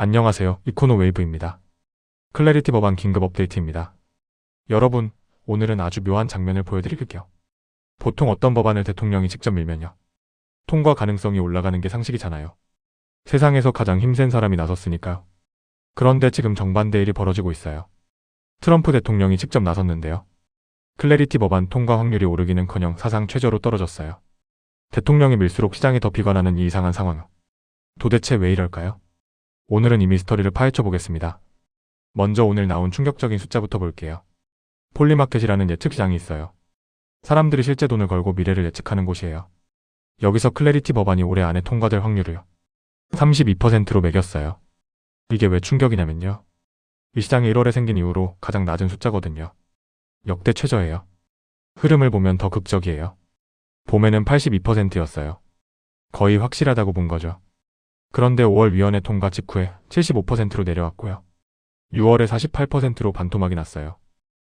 안녕하세요. 이코노 웨이브입니다. 클래리티 법안 긴급 업데이트입니다. 여러분, 오늘은 아주 묘한 장면을 보여드릴게요. 보통 어떤 법안을 대통령이 직접 밀면요, 통과 가능성이 올라가는 게 상식이잖아요. 세상에서 가장 힘센 사람이 나섰으니까요. 그런데 지금 정반대 일이 벌어지고 있어요. 트럼프 대통령이 직접 나섰는데요. 클래리티 법안 통과 확률이 오르기는커녕 사상 최저로 떨어졌어요. 대통령이 밀수록 시장이 더 비관하는 이 이상한 상황. 도대체 왜 이럴까요? 오늘은 이 미스터리를 파헤쳐 보겠습니다. 먼저 오늘 나온 충격적인 숫자부터 볼게요. 폴리마켓이라는 예측 시장이 있어요. 사람들이 실제 돈을 걸고 미래를 예측하는 곳이에요. 여기서 클래리티 법안이 올해 안에 통과될 확률을요, 32%로 매겼어요. 이게 왜 충격이냐면요, 이 시장이 1월에 생긴 이후로 가장 낮은 숫자거든요. 역대 최저예요. 흐름을 보면 더 극적이에요. 봄에는 82%였어요. 거의 확실하다고 본 거죠. 그런데 5월 위원회 통과 직후에 75%로 내려왔고요. 6월에 48%로 반토막이 났어요.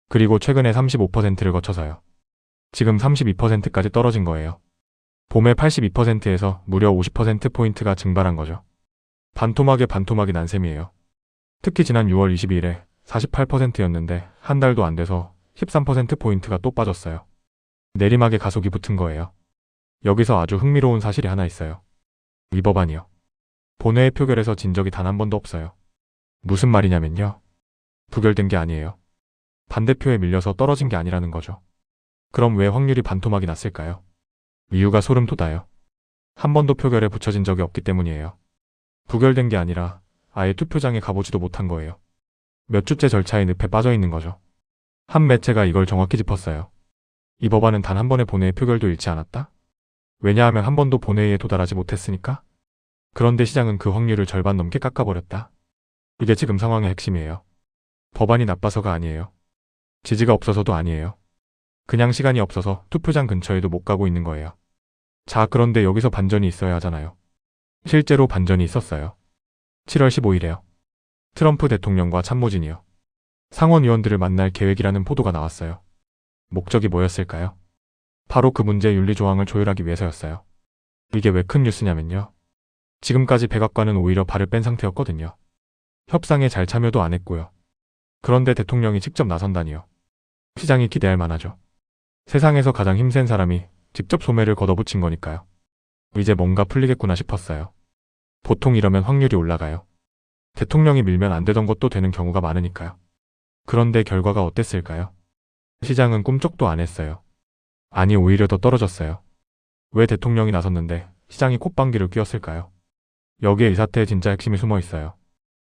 그리고 최근에 35%를 거쳐서요, 지금 32%까지 떨어진 거예요. 봄에 82%에서 무려 50%포인트가 증발한 거죠. 반토막에 반토막이 난 셈이에요. 특히 지난 6월 22일에 48%였는데 한 달도 안 돼서 13%포인트가 또 빠졌어요. 내리막에 가속이 붙은 거예요. 여기서 아주 흥미로운 사실이 하나 있어요. 이 법안이요, 본회의 표결에서 진 적이 단 한 번도 없어요. 무슨 말이냐면요, 부결된 게 아니에요. 반대표에 밀려서 떨어진 게 아니라는 거죠. 그럼 왜 확률이 반토막이 났을까요? 이유가 소름 돋아요. 한 번도 표결에 붙여진 적이 없기 때문이에요. 부결된 게 아니라 아예 투표장에 가보지도 못한 거예요. 몇 주째 절차의 늪에 빠져 있는 거죠. 한 매체가 이걸 정확히 짚었어요. 이 법안은 단 한 번의 본회의 표결도 잃지 않았다? 왜냐하면 한 번도 본회의에 도달하지 못했으니까? 그런데 시장은 그 확률을 절반 넘게 깎아버렸다. 이게 지금 상황의 핵심이에요. 법안이 나빠서가 아니에요. 지지가 없어서도 아니에요. 그냥 시간이 없어서 투표장 근처에도 못 가고 있는 거예요. 자, 그런데 여기서 반전이 있어야 하잖아요. 실제로 반전이 있었어요. 7월 15일에요. 트럼프 대통령과 참모진이요, 상원의원들을 만날 계획이라는 보도가 나왔어요. 목적이 뭐였을까요? 바로 그 문제 윤리 조항을 조율하기 위해서였어요. 이게 왜 큰 뉴스냐면요, 지금까지 백악관은 오히려 발을 뺀 상태였거든요. 협상에 잘 참여도 안 했고요. 그런데 대통령이 직접 나선다니요. 시장이 기대할 만하죠. 세상에서 가장 힘센 사람이 직접 소매를 걷어붙인 거니까요. 이제 뭔가 풀리겠구나 싶었어요. 보통 이러면 확률이 올라가요. 대통령이 밀면 안 되던 것도 되는 경우가 많으니까요. 그런데 결과가 어땠을까요? 시장은 꿈쩍도 안 했어요. 아니, 오히려 더 떨어졌어요. 왜 대통령이 나섰는데 시장이 콧방귀를 뀌었을까요? 여기에 이 사태의 진짜 핵심이 숨어 있어요.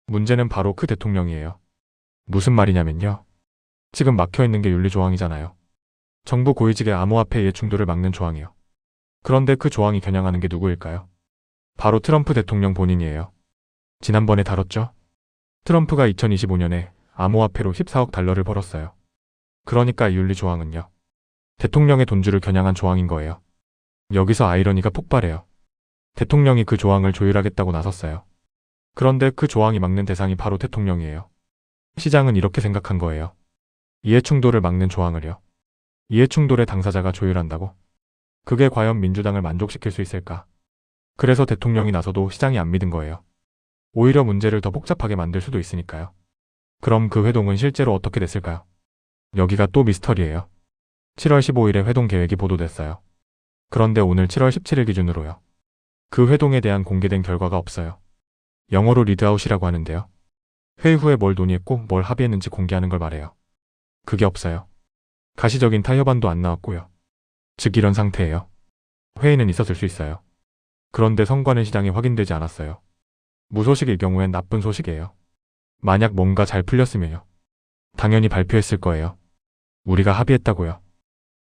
문제는 바로 그 대통령이에요. 무슨 말이냐면요, 지금 막혀있는 게 윤리조항이잖아요. 정부 고위직의 암호화폐 이해충돌을 막는 조항이요. 그런데 그 조항이 겨냥하는 게 누구일까요? 바로 트럼프 대통령 본인이에요. 지난번에 다뤘죠? 트럼프가 2025년에 암호화폐로 14억 달러를 벌었어요. 그러니까 이 윤리조항은요, 대통령의 돈줄을 겨냥한 조항인 거예요. 여기서 아이러니가 폭발해요. 대통령이 그 조항을 조율하겠다고 나섰어요. 그런데 그 조항이 막는 대상이 바로 대통령이에요. 시장은 이렇게 생각한 거예요. 이해충돌을 막는 조항을요, 이해충돌의 당사자가 조율한다고? 그게 과연 민주당을 만족시킬 수 있을까? 그래서 대통령이 나서도 시장이 안 믿은 거예요. 오히려 문제를 더 복잡하게 만들 수도 있으니까요. 그럼 그 회동은 실제로 어떻게 됐을까요? 여기가 또 미스터리예요. 7월 15일에 회동 계획이 보도됐어요. 그런데 오늘 7월 17일 기준으로요, 그 회동에 대한 공개된 결과가 없어요. 영어로 리드아웃이라고 하는데요, 회의 후에 뭘 논의했고 뭘 합의했는지 공개하는 걸 말해요. 그게 없어요. 가시적인 타협안도 안 나왔고요. 즉 이런 상태예요. 회의는 있었을 수 있어요. 그런데 성과는 시장에 확인되지 않았어요. 무소식일 경우엔 나쁜 소식이에요. 만약 뭔가 잘 풀렸으면요, 당연히 발표했을 거예요. 우리가 합의했다고요.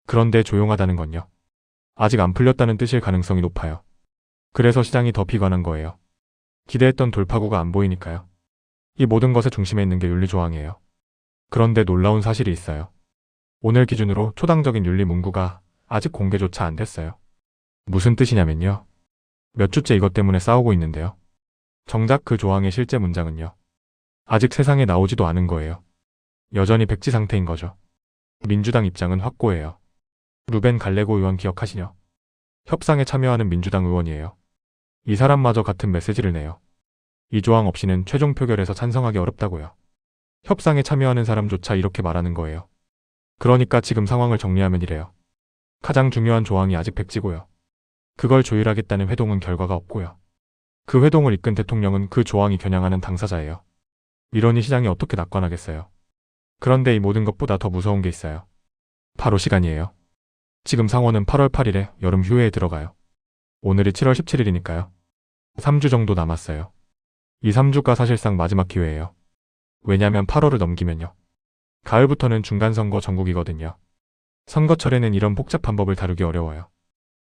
그런데 조용하다는 건요, 아직 안 풀렸다는 뜻일 가능성이 높아요. 그래서 시장이 더 비관한 거예요. 기대했던 돌파구가 안 보이니까요. 이 모든 것의 중심에 있는 게 윤리조항이에요. 그런데 놀라운 사실이 있어요. 오늘 기준으로 초당적인 윤리 문구가 아직 공개조차 안 됐어요. 무슨 뜻이냐면요, 몇 주째 이것 때문에 싸우고 있는데요, 정작 그 조항의 실제 문장은요, 아직 세상에 나오지도 않은 거예요. 여전히 백지 상태인 거죠. 민주당 입장은 확고해요. 루벤 갈레고 의원 기억하시죠? 협상에 참여하는 민주당 의원이에요. 이 사람마저 같은 메시지를 내요. 이 조항 없이는 최종 표결에서 찬성하기 어렵다고요. 협상에 참여하는 사람조차 이렇게 말하는 거예요. 그러니까 지금 상황을 정리하면 이래요. 가장 중요한 조항이 아직 백지고요. 그걸 조율하겠다는 회동은 결과가 없고요. 그 회동을 이끈 대통령은 그 조항이 겨냥하는 당사자예요. 이러니 시장이 어떻게 낙관하겠어요. 그런데 이 모든 것보다 더 무서운 게 있어요. 바로 시간이에요. 지금 상원은 8월 8일에 여름 휴회에 들어가요. 오늘이 7월 17일이니까요. 3주 정도 남았어요. 이 3주가 사실상 마지막 기회예요. 왜냐면 8월을 넘기면요. 가을부터는 중간선거 전국이거든요. 선거철에는 이런 복잡한 법을 다루기 어려워요.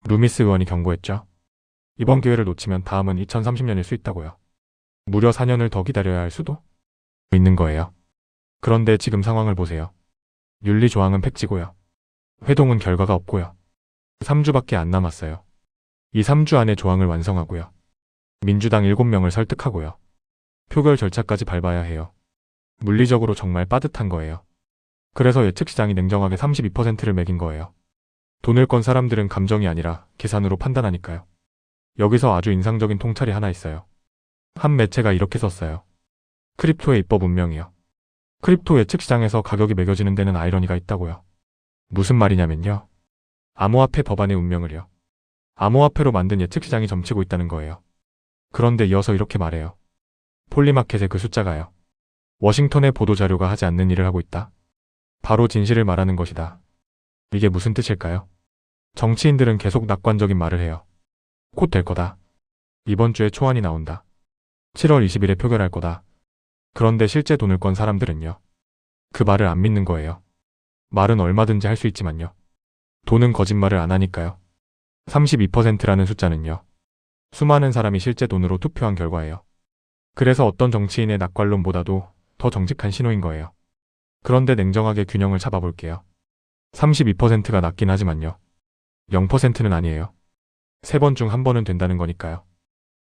루미스 의원이 경고했죠. 이번 기회를 놓치면 다음은 2030년일 수 있다고요. 무려 4년을 더 기다려야 할 수도 있는 거예요. 그런데 지금 상황을 보세요. 윤리조항은 팩지고요. 회동은 결과가 없고요. 3주밖에 안 남았어요. 이 3주 안에 조항을 완성하고요. 민주당 7명을 설득하고요. 표결 절차까지 밟아야 해요. 물리적으로 정말 빠듯한 거예요. 그래서 예측시장이 냉정하게 32%를 매긴 거예요. 돈을 건 사람들은 감정이 아니라 계산으로 판단하니까요. 여기서 아주 인상적인 통찰이 하나 있어요. 한 매체가 이렇게 썼어요. 크립토의 입법 운명이요. 크립토 예측시장에서 가격이 매겨지는 데는 아이러니가 있다고요. 무슨 말이냐면요. 암호화폐 법안의 운명을요. 암호화폐로 만든 예측시장이 점치고 있다는 거예요. 그런데 이어서 이렇게 말해요. 폴리마켓의 그 숫자가요. 워싱턴의 보도자료가 하지 않는 일을 하고 있다. 바로 진실을 말하는 것이다. 이게 무슨 뜻일까요? 정치인들은 계속 낙관적인 말을 해요. 곧 될 거다. 이번 주에 초안이 나온다. 7월 20일에 표결할 거다. 그런데 실제 돈을 건 사람들은요. 그 말을 안 믿는 거예요. 말은 얼마든지 할 수 있지만요. 돈은 거짓말을 안 하니까요. 32%라는 숫자는요. 수많은 사람이 실제 돈으로 투표한 결과예요. 그래서 어떤 정치인의 낙관론보다도 더 정직한 신호인 거예요. 그런데 냉정하게 균형을 잡아볼게요. 32%가 낮긴 하지만요. 0%는 아니에요. 3번 중 1번은 된다는 거니까요.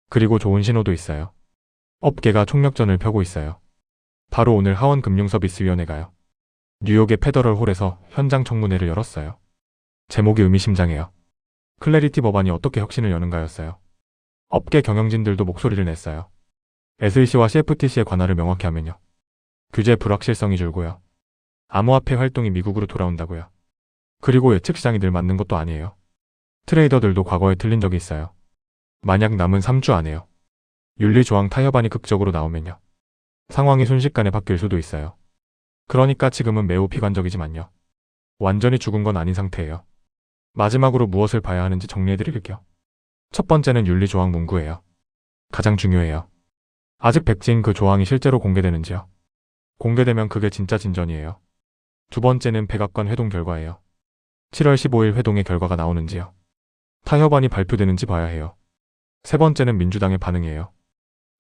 그리고 좋은 신호도 있어요. 업계가 총력전을 펴고 있어요. 바로 오늘 하원금융서비스위원회가요. 뉴욕의 페더럴 홀에서 현장 청문회를 열었어요. 제목이 의미심장해요. 클래리티 법안이 어떻게 혁신을 여는가였어요. 업계 경영진들도 목소리를 냈어요. SEC와 CFTC의 관할을 명확히 하면요. 규제 불확실성이 줄고요. 암호화폐 활동이 미국으로 돌아온다고요. 그리고 예측시장이 늘 맞는 것도 아니에요. 트레이더들도 과거에 틀린 적이 있어요. 만약 남은 3주 안에요. 윤리조항 타협안이 극적으로 나오면요. 상황이 순식간에 바뀔 수도 있어요. 그러니까 지금은 매우 비관적이지만요. 완전히 죽은 건 아닌 상태예요. 마지막으로 무엇을 봐야 하는지 정리해드릴게요. 첫 번째는 윤리조항 문구예요. 가장 중요해요. 아직 백지인 그 조항이 실제로 공개되는지요. 공개되면 그게 진짜 진전이에요. 두 번째는 백악관 회동 결과예요. 7월 15일 회동의 결과가 나오는지요. 타협안이 발표되는지 봐야 해요. 세 번째는 민주당의 반응이에요.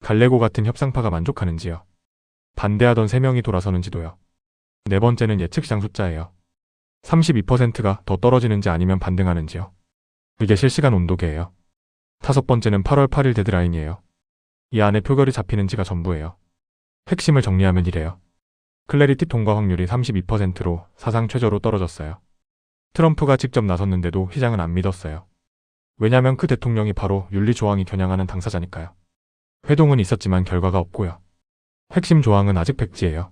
갈레고 같은 협상파가 만족하는지요. 반대하던 3명이 돌아서는지도요. 네 번째는 예측시장 숫자예요. 32%가 더 떨어지는지 아니면 반등하는지요. 이게 실시간 온도계예요. 다섯 번째는 8월 8일 데드라인이에요. 이 안에 표결이 잡히는지가 전부예요. 핵심을 정리하면 이래요. 클래리티 통과 확률이 32%로 사상 최저로 떨어졌어요. 트럼프가 직접 나섰는데도 시장은 안 믿었어요. 왜냐면 그 대통령이 바로 윤리조항이 겨냥하는 당사자니까요. 회동은 있었지만 결과가 없고요. 핵심 조항은 아직 백지예요.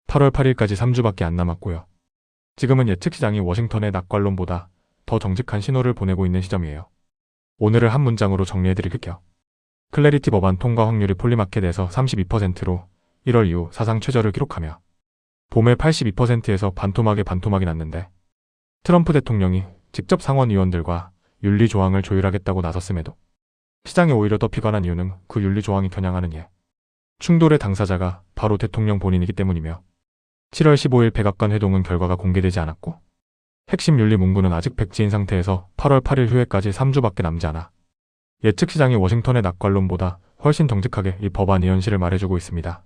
8월 8일까지 3주밖에 안 남았고요. 지금은 예측시장이 워싱턴의 낙관론보다 더 정직한 신호를 보내고 있는 시점이에요. 오늘을 한 문장으로 정리해드릴게요. 클래리티 법안 통과 확률이 폴리마켓에서 32%로 1월 이후 사상 최저를 기록하며 봄에 82%에서 반토막에 반토막이 났는데 트럼프 대통령이 직접 상원 의원들과 윤리조항을 조율하겠다고 나섰음에도 시장이 오히려 더 비관한 이유는 그 윤리조항이 겨냥하는 충돌의 당사자가 바로 대통령 본인이기 때문이며 7월 15일 백악관 회동은 결과가 공개되지 않았고 핵심 윤리 문구는 아직 백지인 상태에서 8월 8일 휴회까지 3주밖에 남지 않아 예측시장이 워싱턴의 낙관론보다 훨씬 정직하게 이 법안의 현실을 말해주고 있습니다.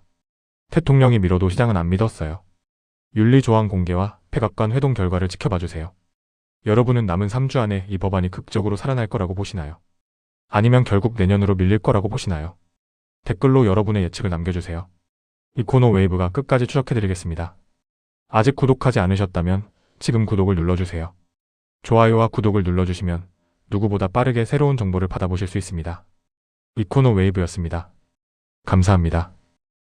대통령이 미뤄도 시장은 안 믿었어요. 윤리조항 공개와 백악관 회동 결과를 지켜봐주세요. 여러분은 남은 3주 안에 이 법안이 극적으로 살아날 거라고 보시나요? 아니면 결국 내년으로 밀릴 거라고 보시나요? 댓글로 여러분의 예측을 남겨주세요. 이코노 웨이브가 끝까지 추적해드리겠습니다. 아직 구독하지 않으셨다면 지금 구독을 눌러주세요. 좋아요와 구독을 눌러주시면 누구보다 빠르게 새로운 정보를 받아보실 수 있습니다. 이코노 웨이브였습니다. 감사합니다.